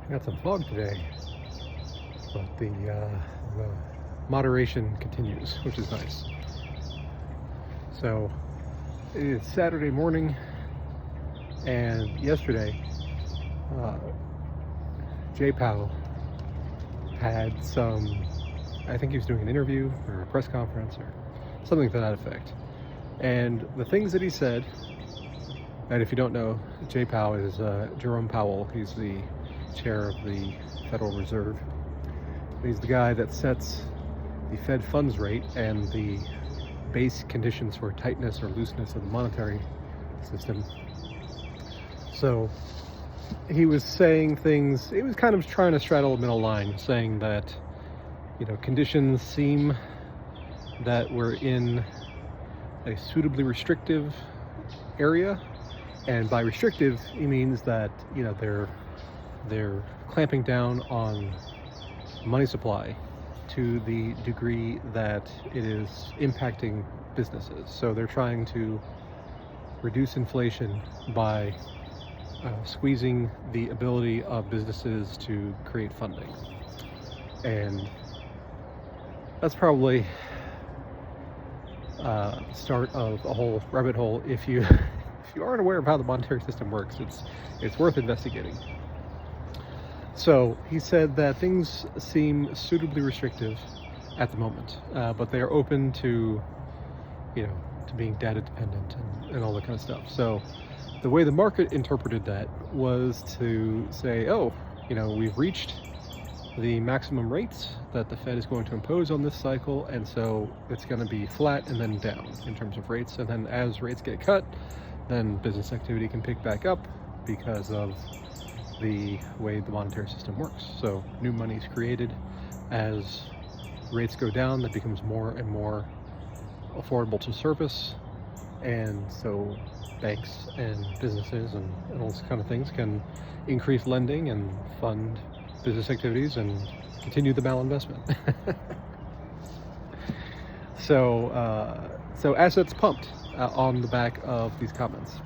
Got some fog today, but the moderation continues, which is nice. So it's Saturday morning, and yesterday, Jay Powell had I think he was doing an interview or a press conference or something to that effect. And the things that he said, and if you don't know, Jay Powell is Jerome Powell. He's the chair of the Federal Reserve. He's the guy that sets the Fed funds rate and the base conditions for tightness or looseness of the monetary system. So he was saying things, he was kind of trying to straddle a middle line, saying that, conditions seem that we're in a suitably restrictive area. And by restrictive, he means that, they're clamping down on money supply to the degree that it is impacting businesses. So they're trying to reduce inflation by squeezing the ability of businesses to create funding. And that's probably start of a whole rabbit hole. If you aren't aware of how the monetary system works, it's worth investigating. So he said that things seem suitably restrictive at the moment, but they are open to being data dependent and all that kind of stuff. So the way the market interpreted that was to say, we've reached the maximum rates that the Fed is going to impose on this cycle, and so it's going to be flat and then down in terms of rates. And then as rates get cut, then business activity can pick back up because of the way the monetary system works. So new money is created. As rates go down, that becomes more and more affordable to service, and so banks and businesses and all those kind of things can increase lending and fund business activities and continue the malinvestment. So assets pumped on the back of these comments.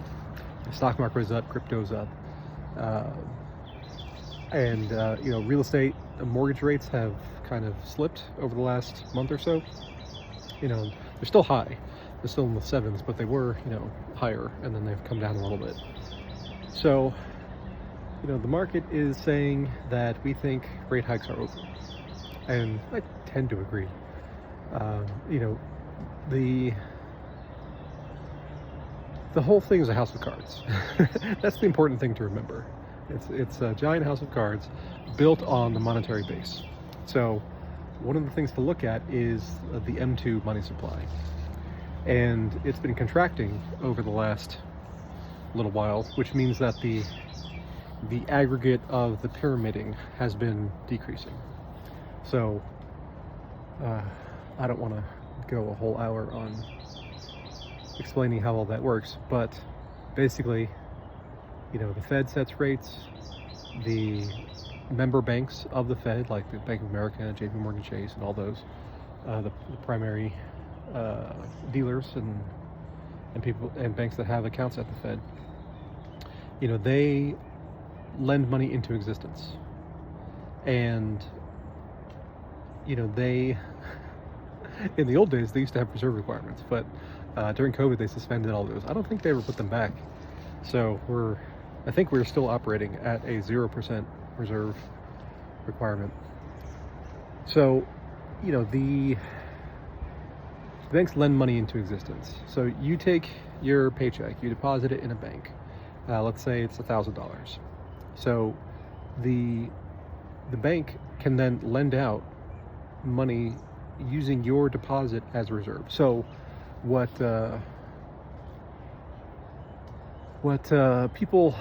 The stock market is up, crypto's up, and real estate mortgage rates have kind of slipped over the last month or so. They're still high. They're still in the sevens, but they were, higher, and then they've come down a little bit. So, the market is saying that we think rate hikes are over, and I tend to agree. The whole thing is a house of cards. That's the important thing to remember. It's a giant house of cards built on the monetary base. So one of the things to look at is the M2 money supply. And it's been contracting over the last little while, which means that the aggregate of the pyramiding has been decreasing. So I don't want to go a whole hour on explaining how all that works, but basically, the Fed sets rates. The member banks of the Fed, like the Bank of America, JP Morgan Chase, and all those, the primary dealers and people and banks that have accounts at the Fed, they lend money into existence. And they in the old days they used to have reserve requirements, but during COVID they suspended all those. I don't think they ever put them back. So I think we're still operating at a 0% reserve requirement. So, the banks lend money into existence. So you take your paycheck, you deposit it in a bank. Let's say it's $1,000. So the bank can then lend out money using your deposit as a reserve. So what people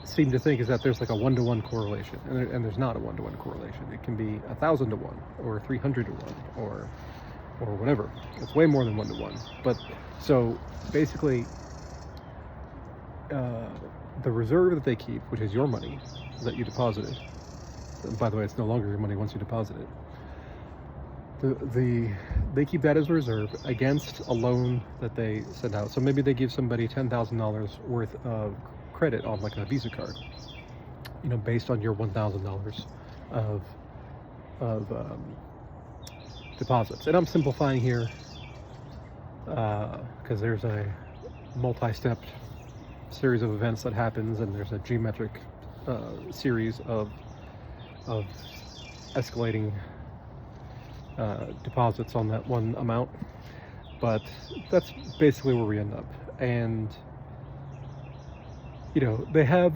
seem to think is that there's like a one-to-one correlation, and there's not a one-to-one correlation. It can be 1,000 to 1 or 300 to 1 or whatever. It's way more than 1 to 1. But so basically, the reserve that they keep, which is your money that you deposited. By the way, it's no longer your money once you deposit it. They keep that as a reserve against a loan that they send out. So maybe they give somebody $10,000 worth of credit on like a Visa card. based on your $1,000 of deposits. And I'm simplifying here because there's a multi-step series of events that happens, and there's a geometric series of escalating deposits on that one amount. But that's basically where we end up. And they have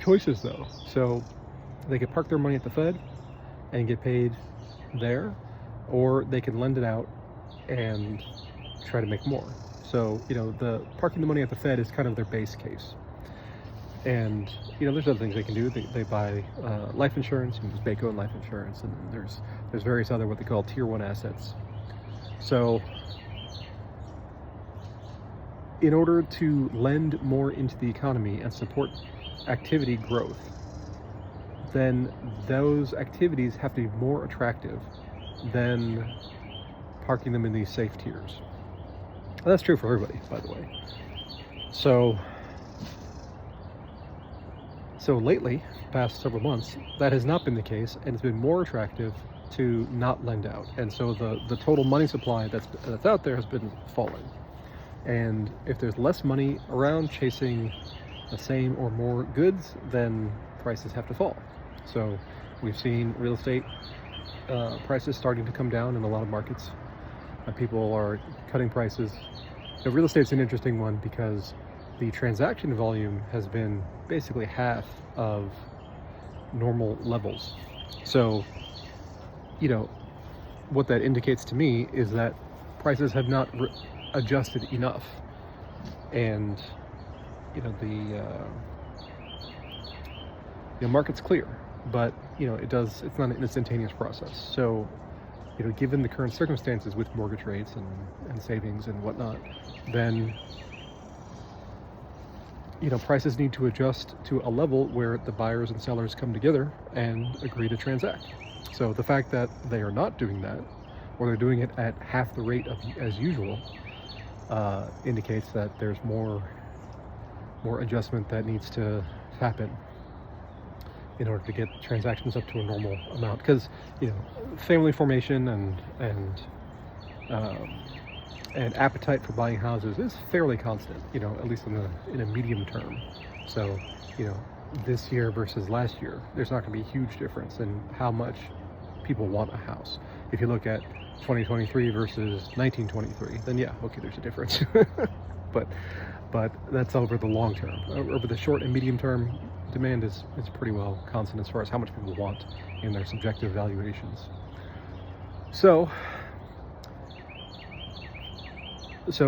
choices though. So they could park their money at the Fed and get paid there, or they can lend it out and try to make more. So the parking the money at the Fed is kind of their base case. And there's other things they can do. They buy life insurance, there's Baco and life insurance, and there's various other what they call tier 1 assets. So in order to lend more into the economy and support activity growth, then those activities have to be more attractive than parking them in these safe tiers. And that's true for everybody, by the way. So lately, past several months, that has not been the case, and it's been more attractive to not lend out. And so the total money supply that's out there has been falling. And if there's less money around chasing the same or more goods, then prices have to fall. So we've seen real estate prices starting to come down in a lot of markets. People are cutting prices. Real estate's an interesting one because the transaction volume has been basically half of normal levels. So, what that indicates to me is that prices have not adjusted enough. And, the market's clear, but, it's not an instantaneous process. So, given the current circumstances with mortgage rates and savings and whatnot, then prices need to adjust to a level where the buyers and sellers come together and agree to transact. So the fact that they are not doing that, or they're doing it at half the rate as usual, indicates that there's more adjustment that needs to happen in order to get transactions up to a normal amount. Because family formation and appetite for buying houses is fairly constant, at least in a medium term. So, this year versus last year, there's not going to be a huge difference in how much people want a house. If you look at 2023 versus 1923, then yeah, okay, there's a difference. but that's over the long term. Over the short and medium term, demand is pretty well constant as far as how much people want in their subjective valuations. So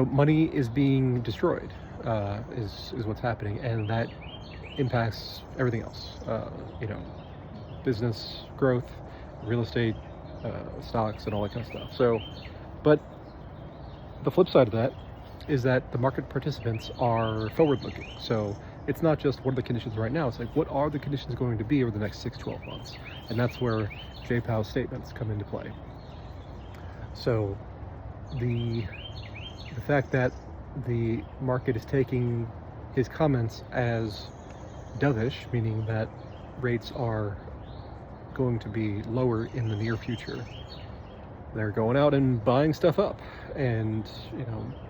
money is being destroyed, is what's happening, and that impacts everything else. Business growth, real estate, stocks, and all that kind of stuff. So, but the flip side of that is that the market participants are forward-looking. So it's not just what are the conditions right now. It's like, what are the conditions going to be over the next 6-12 months? And that's where Jay Powell's statements come into play. So the fact that the market is taking his comments as dovish, meaning that rates are going to be lower in the near future, they're going out and buying stuff up, and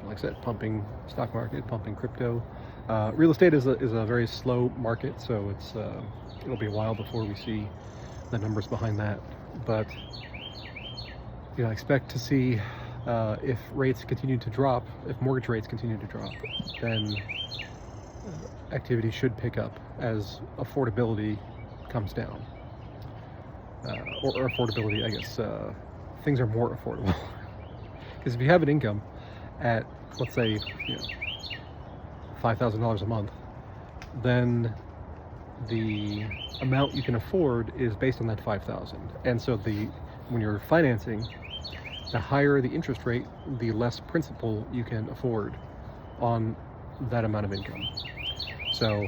like I said, pumping stock market, pumping crypto. Real estate is a very slow market, so it'll be a while before we see the numbers behind that. But I expect to see if rates continue to drop, if mortgage rates continue to drop, then activity should pick up as affordability comes down. Or affordability, I guess, things are more affordable. Because if you have an income at, let's say, $5,000 a month, then the amount you can afford is based on that $5,000. And so when you're financing, the higher the interest rate, the less principal you can afford on that amount of income. So,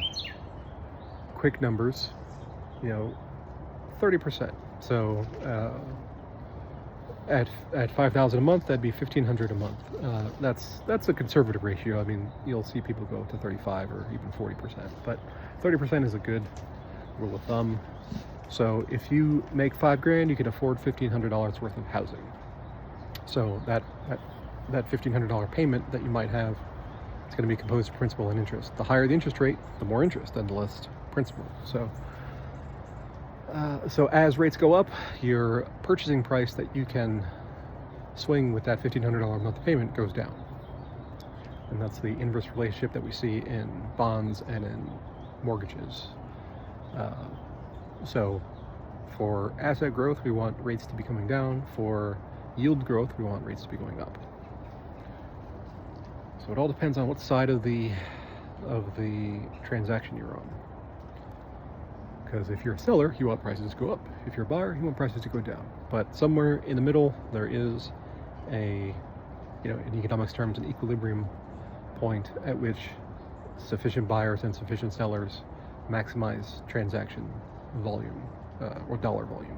quick numbers, 30%. So, at $5,000 a month, that'd be $1,500 a month. That's a conservative ratio. I mean, you'll see people go to 35 or even 40%, but 30% is a good rule of thumb. So if you make $5,000, you can afford $1,500 worth of housing. So that $1,500 payment that you might have, it's going to be composed of principal and interest. The higher the interest rate, the more interest, and the less principal. So as rates go up, your purchasing price that you can swing with that $1,500 monthly payment goes down. And that's the inverse relationship that we see in bonds and in mortgages. So for asset growth, we want rates to be coming down. For yield growth, we want rates to be going up. So it all depends on what side of the transaction you're on. Because if you're a seller, you want prices to go up. If you're a buyer, you want prices to go down. But somewhere in the middle, there is in economics terms, an equilibrium point at which sufficient buyers and sufficient sellers maximize transaction volume or dollar volume.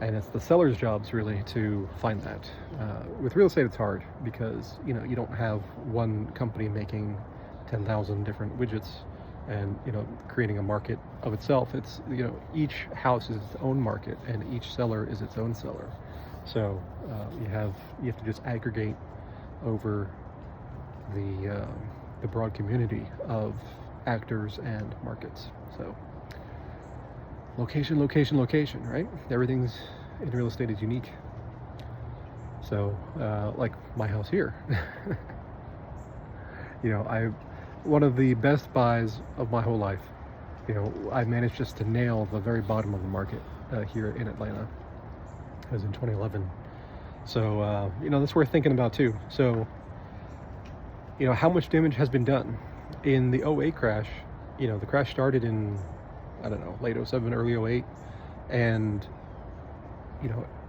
And it's the seller's jobs really to find that. With real estate, it's hard because you don't have one company making 10,000 different widgets and creating a market of itself. It's each house is its own market and each seller is its own seller. So you have to just aggregate over the broad community of actors and markets. So location, right? Everything's in real estate is unique. So like my house here, one of the best buys of my whole life. I managed just to nail the very bottom of the market here in Atlanta. It was in 2011. So that's worth thinking about too. So how much damage has been done in the '08 crash? The crash started in late '07, early '08, and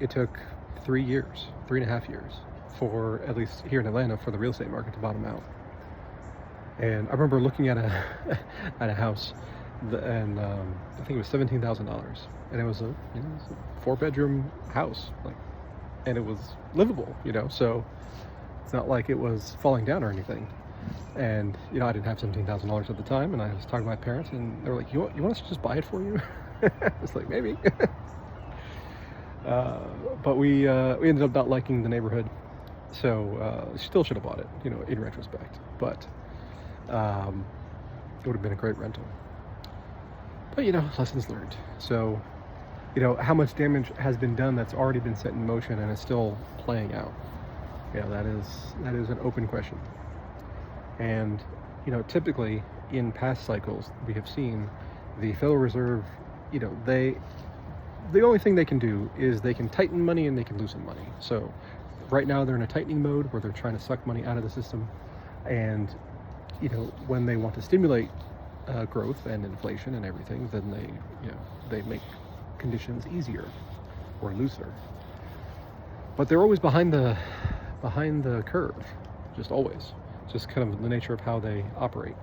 it took 3.5 years for, at least here in Atlanta, for the real estate market to bottom out. And I remember looking at a house, and I think it was $17,000, and it was a 4-bedroom house, and it was livable, so it's not like it was falling down or anything. And I didn't have $17,000 at the time, and I was talking to my parents, and they were like, "You want us to just buy it for you?" I was like, "Maybe." But we ended up not liking the neighborhood, so still should have bought it, in retrospect. But it would have been a great rental. But lessons learned. So how much damage has been done that's already been set in motion and is still playing out? That is an open question. And typically in past cycles we have seen the Federal Reserve, the only thing they can do is they can tighten money and they can loosen money. So right now they're in a tightening mode where they're trying to suck money out of the system, and when they want to stimulate growth and inflation and everything, then they make conditions easier or looser. But they're always behind the curve, just always. Just kind of the nature of how they operate.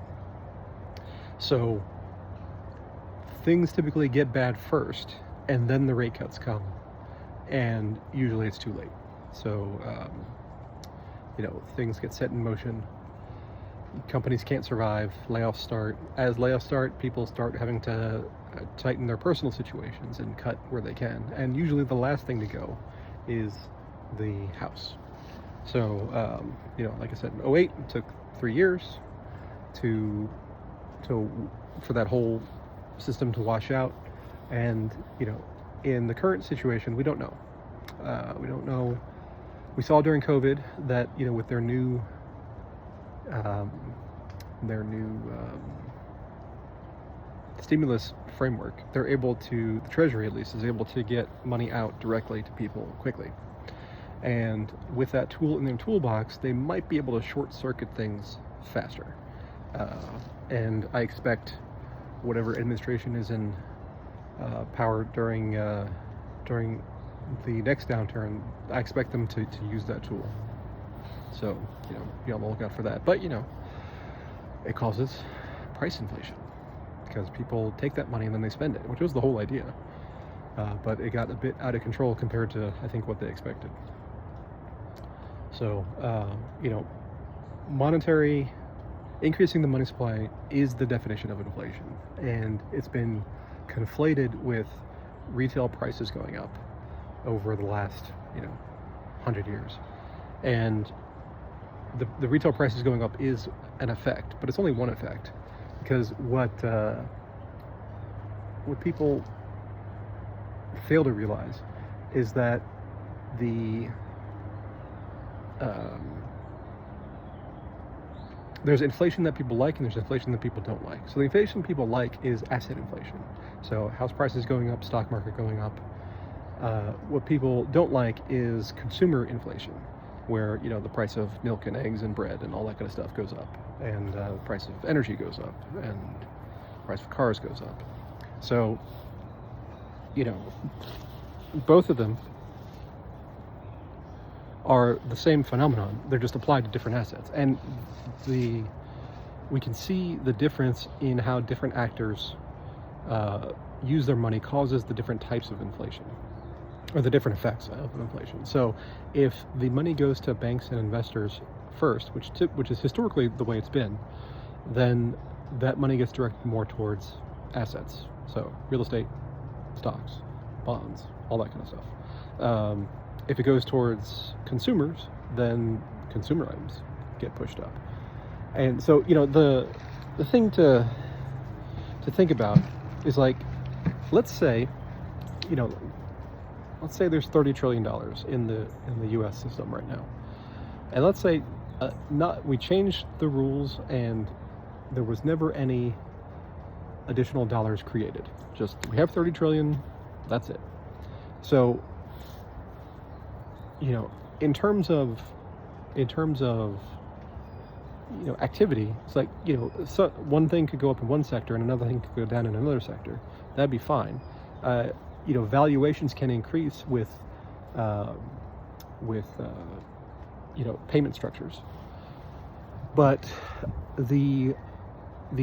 So things typically get bad first, and then the rate cuts come, and usually it's too late. So things get set in motion. Companies can't survive. Layoffs start. As layoffs start, people start having to tighten their personal situations and cut where they can. And usually the last thing to go is the house. So, like I said, in '08, it took 3 years for that whole system to wash out. And, in the current situation, we don't know. We don't know. We saw during COVID that, with their new stimulus framework, the Treasury at least is able to get money out directly to people quickly. And with that tool in their toolbox, they might be able to short circuit things faster. And I expect whatever administration is in power during the next downturn, I expect them to use that tool. So, be on the lookout for that. But, it causes price inflation because people take that money and then they spend it, which was the whole idea. But it got a bit out of control compared to, I think, what they expected. So, monetary increasing the money supply is the definition of inflation, and it's been conflated with retail prices going up over the last 100 years. And the retail prices going up is an effect, but it's only one effect, because what people fail to realize is that there's inflation that people like and there's inflation that people don't like. So the inflation people like is asset inflation. So house prices going up, stock market going up. What people don't like is consumer inflation, where the price of milk and eggs and bread and all that kind of stuff goes up, and the price of energy goes up, and the price of cars goes up. So both of them are the same phenomenon. They're just applied to different assets, and we can see the difference in how different actors use their money causes the different types of inflation, or the different effects of inflation. So if the money goes to banks and investors first, which is historically the way it's been, then that money gets directed more towards assets. So real estate, stocks, bonds, all that kind of stuff. If it goes towards consumers, then consumer items get pushed up. And so the thing to think about is, like, let's say there's $30 trillion in the U.S. system right now, and let's say we changed the rules and there was never any additional dollars created. Just, we have 30 trillion, that's it. So in terms of activity, it's like so one thing could go up in one sector and another thing could go down in another sector. That'd be fine. Valuations can increase with payment structures, but the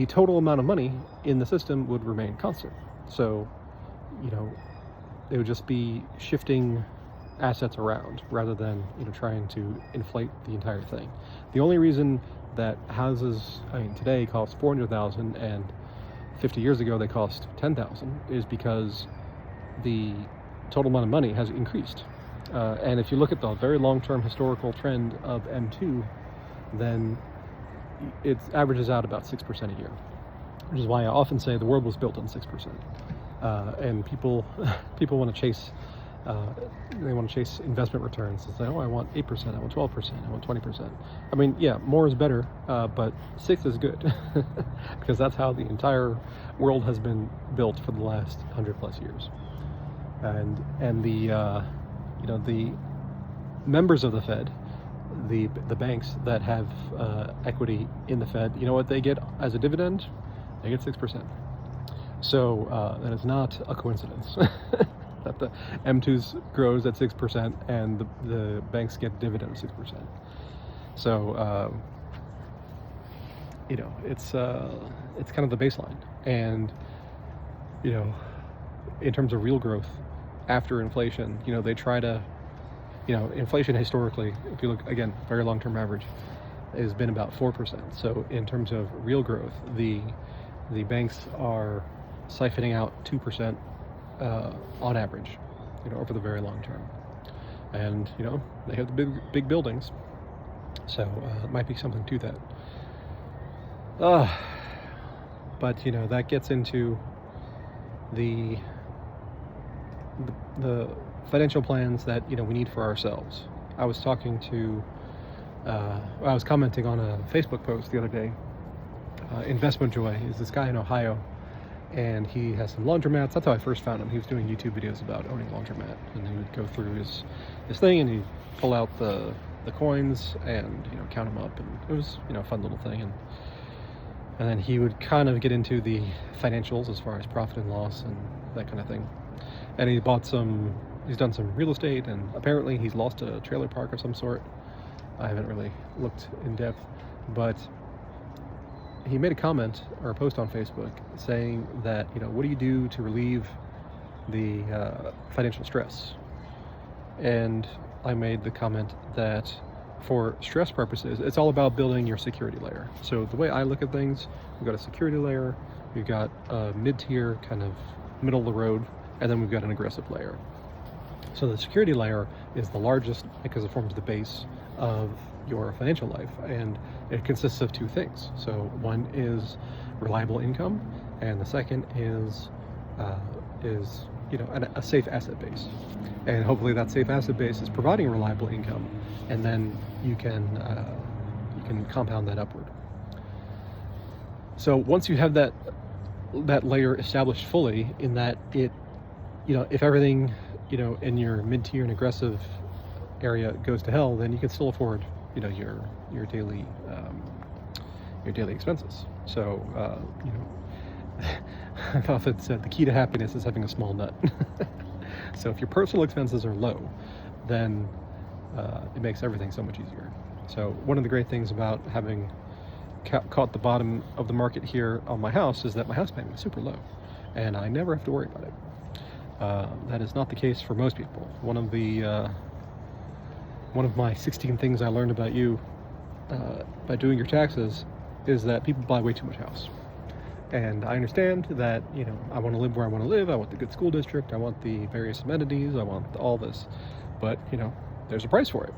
total amount of money in the system would remain constant. So it would just be shifting assets around rather than trying to inflate the entire thing. The only reason that houses today cost $400,000 and 50 years ago they cost $10,000 is because the total amount of money has increased. And if you look at the very long-term historical trend of M2, then it averages out about 6% a year, which is why I often say the world was built on 6%. And people want to chase investment returns and say, oh, I want 8%, I want 12%, I want 20%. I mean, yeah, more is better, but 6 is good because that's how the entire world has been built for the last 100+ years. And the members of the Fed, the banks that have equity in the Fed, what they get as a dividend? They get 6%. So that is not a coincidence that the M2s grows at 6% and the banks get dividend of 6%. So it's kind of the baseline. And in terms of real growth after inflation, they try to inflation historically, if you look again, very long-term average, has been about 4%. So in terms of real growth, the banks are siphoning out 2% on average, over the very long term. And they have the big buildings, so it might be something to that. But that gets into the financial plans that we need for ourselves. I was commenting on a Facebook post the other day. Investment Joy is this guy in Ohio, and he has some laundromats. That's how I first found him. He was doing YouTube videos about owning a laundromat, and he would go through his thing, and he'd pull out the coins and count them up, and it was a fun little thing. And then he would kind of get into the financials as far as profit and loss and that kind of thing. And he's done some real estate, and apparently he's lost a trailer park of some sort. I haven't really looked in depth, but he made a comment or a post on Facebook saying that, what do you do to relieve the financial stress? And I made the comment that for stress purposes, it's all about building your security layer. So the way I look at things, we've got a security layer, we've got a mid-tier, kind of middle of the road, and then we've got an aggressive layer. So the security layer is the largest because it forms the base of your financial life, and it consists of two things. So one is reliable income, and the second is a safe asset base. And hopefully that safe asset base is providing reliable income, and then you can compound that upward. So once you have that layer established fully, in that it, if everything, in your mid-tier and aggressive area goes to hell, then you can still afford, your daily expenses. So, I've often said the key to happiness is having a small nut. So if your personal expenses are low, then it makes everything so much easier. So one of the great things about having caught the bottom of the market here on my house is that my house payment is super low, and I never have to worry about it. That is not the case for most people. One of my 16 things I learned about you by doing your taxes is that people buy way too much house. And I understand that, I want to live where I want to live. I want the good school district. I want the various amenities. I want all this. But, there's a price for it.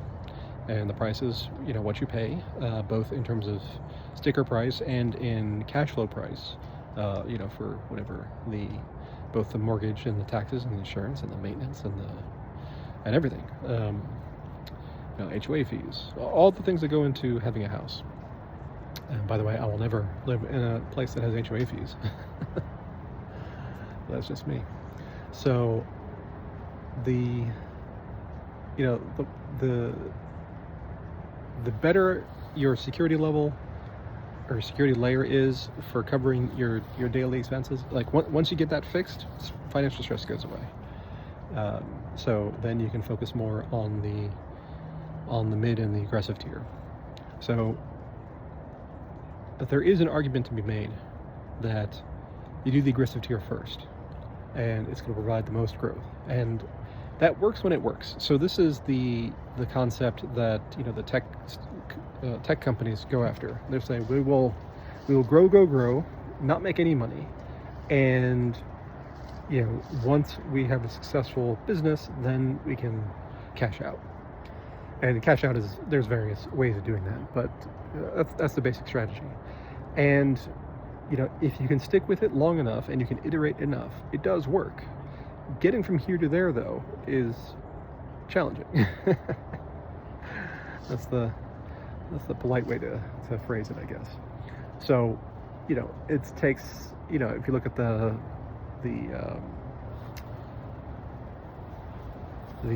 And the price is, what you pay, both in terms of sticker price and in cash flow price, for whatever both the mortgage and the taxes and the insurance and the maintenance and everything. HOA fees, all the things that go into having a house. And by the way, I will never live in a place that has HOA fees. That's just me. So the better your security level or security layer is for covering your daily expenses, like once you get that fixed, financial stress goes away. So then you can focus more on the mid and the aggressive tier. So, but there is an argument to be made that you do the aggressive tier first, and it's going to provide the most growth, and that works when it works. So this is the concept that the tech companies go after. They're saying we will grow, not make any money, and once we have a successful business, then we can cash out. And cash out there's various ways of doing that, but that's the basic strategy. And if you can stick with it long enough and you can iterate enough, it does work. Getting from here to there, though, is challenging. That's the polite way to phrase it, I guess. So, it takes, if you look at the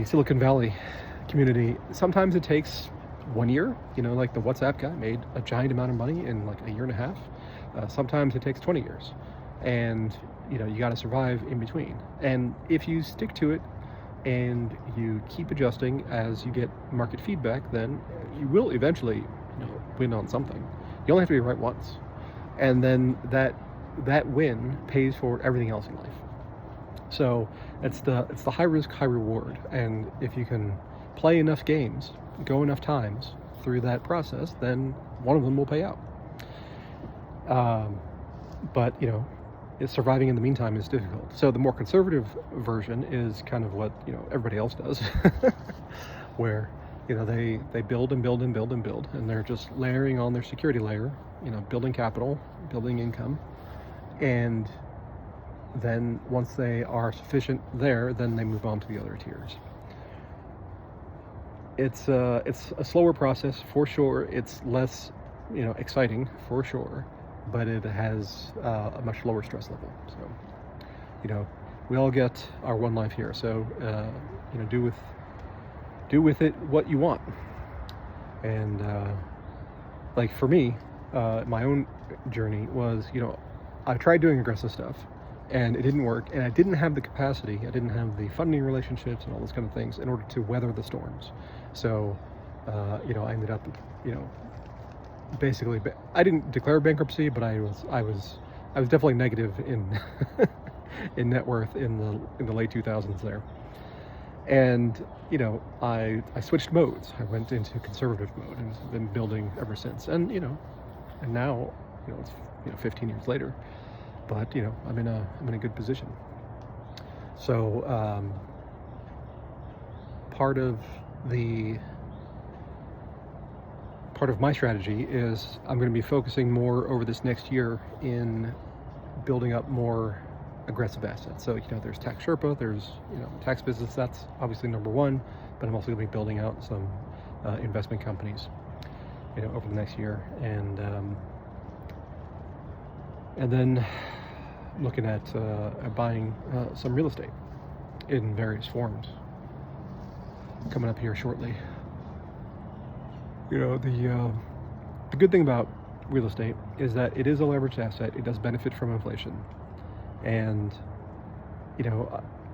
Silicon Valley community, sometimes it takes 1 year, like the WhatsApp guy made a giant amount of money in like a year and a half. Sometimes it takes 20 years, and you got to survive in between. And if you stick to it and you keep adjusting as you get market feedback, then you will eventually win on something. You only have to be right once, and then that win pays for everything else in life. So it's the high risk, high reward. And if you can play enough games, go enough times through that process, then one of them will pay out. But surviving in the meantime is difficult. So the more conservative version is kind of what everybody else does, where they build and build and build and build, and they're just layering on their security layer, building capital, building income, and then once they are sufficient there, then they move on to the other tiers. It's a slower process for sure. It's less exciting for sure, but it has a much lower stress level. So we all get our one life here, so do with it what you want. And like for me, my own journey was, I tried doing aggressive stuff and it didn't work, and I didn't have the capacity, I didn't have the funding relationships and all those kind of things in order to weather the storms. So I ended up basically, I didn't declare bankruptcy, but I was definitely negative in in net worth in the late 2000s there. And, I switched modes. I went into conservative mode and have been building ever since. And now, it's 15 years later, but I'm in a good position. So part of my strategy is I'm going to be focusing more over this next year in building up more aggressive assets. So there's tax Sherpa, there's tax business. That's obviously number one, but I'm also going to be building out some investment companies over the next year, and then looking at buying some real estate in various forms coming up here shortly. The good thing about real estate is that it is a leveraged asset. It does benefit from inflation, and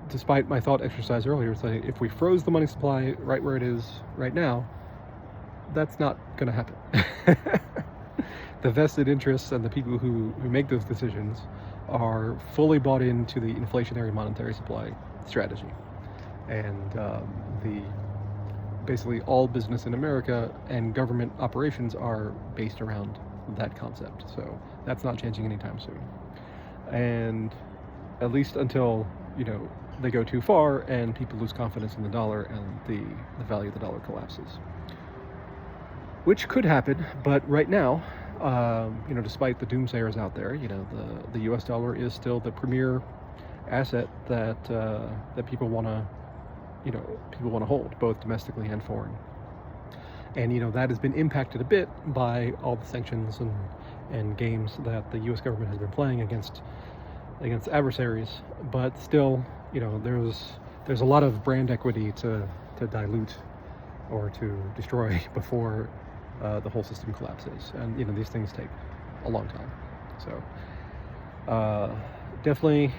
despite my thought exercise earlier, it's like if we froze the money supply right where it is right now, that's not going to happen. The vested interests and the people who make those decisions are fully bought into the inflationary monetary supply strategy, and basically all business in America and government operations are based around that concept. So that's not changing anytime soon, and at least until they go too far and people lose confidence in the dollar and the value of the dollar collapses, which could happen. But right now, despite the doomsayers out there, the U.S. dollar is still the premier asset that people want to hold, both domestically and foreign. And that has been impacted a bit by all the sanctions and games that the U.S. government has been playing against adversaries. But still, there's a lot of brand equity to dilute or to destroy before the whole system collapses. And these things take a long time. So definitely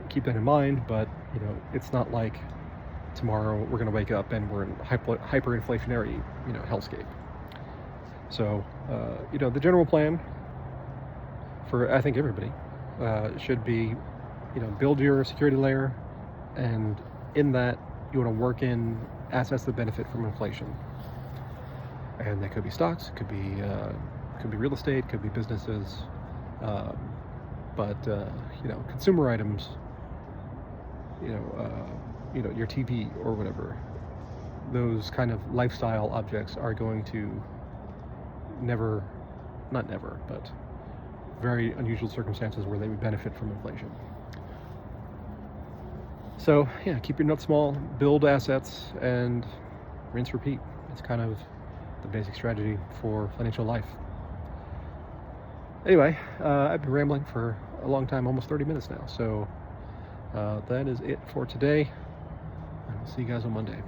keep that in mind. But it's not like tomorrow we're going to wake up and we're in hyperinflationary hellscape. So the general plan for I think everybody should be build your security layer, and in that you want to work in assets that benefit from inflation. And that could be stocks, could be real estate, could be businesses, but consumer items, your TV or whatever, those kind of lifestyle objects are going to not never, but very unusual circumstances where they would benefit from inflation. So keep your nuts small, build assets, and rinse repeat. It's kind of the basic strategy for financial life. Anyway, I've been rambling for a long time, almost 30 minutes now. So that is it for today. I'll see you guys on Monday.